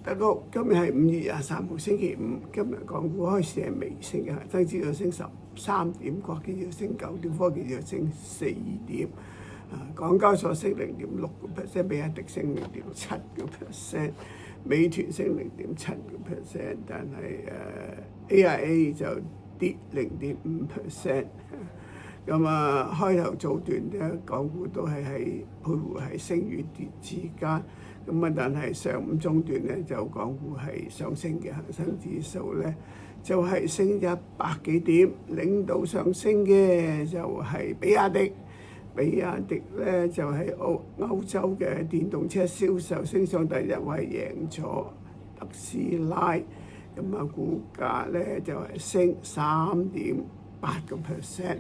大家今日係5月23號星期五，今日港股開市係微升嘅，恒生指數升13點，國企指數升9點，科技指數升4點。港交所升0.6%，比亞迪升0.7%，美團升0.7%，但係AIA 就跌0.5%。咁開頭早段咧，港股都係徘徊喺升與跌之間。但係上午中段咧，就港股係上升嘅，恒生指數咧就係升100幾點，領導上升嘅就係比亞迪。比亞迪咧就係歐洲嘅電動車銷售升上第一位，贏咗特斯拉。股價咧就係升3.8%。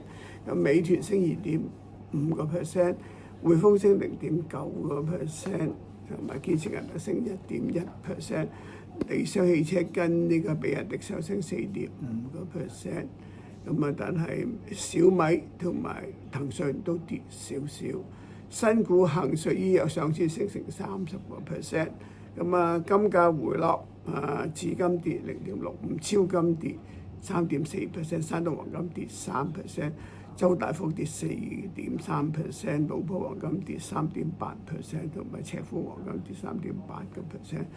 美團升2.5%，匯豐升0.9%。同埋建設銀行升1.1%，理想汽車跟呢個比亞迪上升4.5%。但係小米同埋騰訊都跌少少。新股恒瑞醫藥上次升成30%。金價回落，紫金跌0.65%，超金跌3.4%，山東黃金跌3%。周大福跌4.3%，老普黃金跌3.8%，同埋赤富黃金跌3.8%。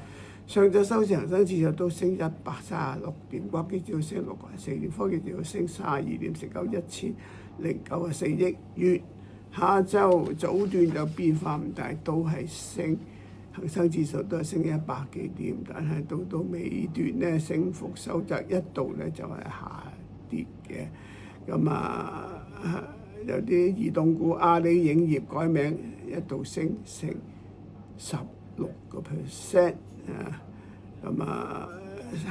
上晝收市恒生指數都升136點，國企指數升64點，科技指數升32點，成交1094億元。下晝早段就變化唔大，都係升，恒生指數都係升100幾點，但係到尾段咧，升幅收窄，一度咧就係下跌嘅。有啲移動股，阿里影業改名，一度升成16%。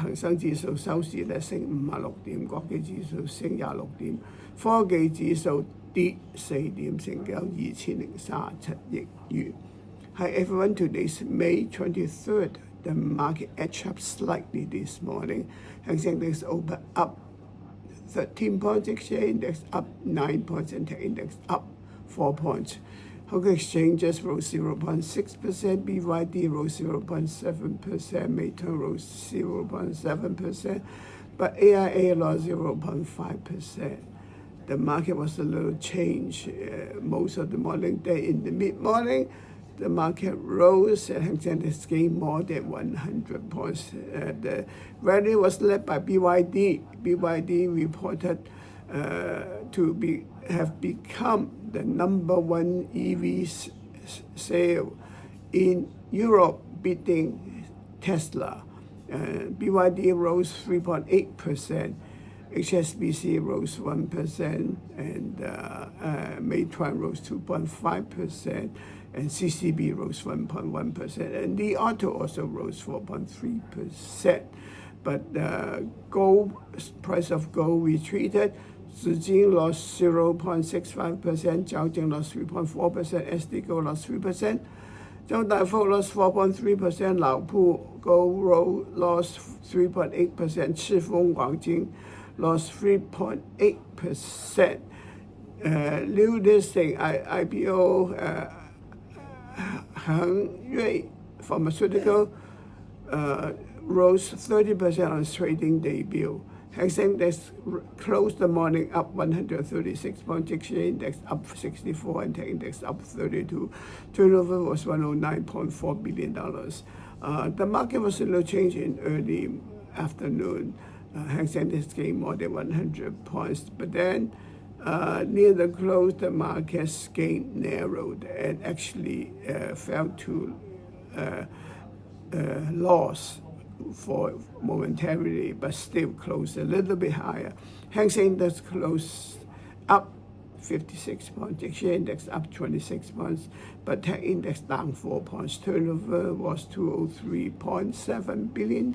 恒生指數收市咧升56點，國企指數升26點，科技指數跌4點，成交2037億元。Hi everyone, today's May 23rd. The market edged up slightly this morning. Hang Seng Index opened up 13 points, Exchange Index up 9 points, and Tech Index up 4 points. Hong Kong exchanges rose 0.6%, BYD rose 0.7%, Meituan rose 0.7%, but AIA lost 0.5%. The market was a little changed most of the morning. Day in the mid-morning, the market rose and Hang Seng Index gained more than 100 points. The rally was led by BYD. BYD reported to have become the #1 EV sale in Europe, beating Tesla. BYD rose 3.8%, HSBC rose 1%, and Meituan rose 2.5%, and CCB rose 1.1%, and Li Auto also rose 4.3%. But gold price of gold retreated. Zijin lost 0.65%, Zhaojing lost 3.4%, SD Gold lost 3%, Zhou Daifeng lost 4.3%, Laopu Gold lost 3.8%, Chifeng Guangjing lost 3.8%. New listing IPO Hengrui Pharmaceutical rose 30% on its trading debut. Hang Seng Index closed the morning up 136 points, Exchange Index up 64, and Tech Index up 32. Turnover was $109.4 billion. The market was a little change in early afternoon. Hang Seng Index gained more than 100 points, but then near the close, the market's gain narrowed and actually fell to loss for momentarily, but still closed a little bit higher. Hang Seng Index closed up 56 points, Exchange Index up 26 points, but Tech Index down 4 points. Turnover was $203.7 billion.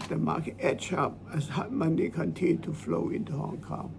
The market edged up as hot money continued to flow into Hong Kong.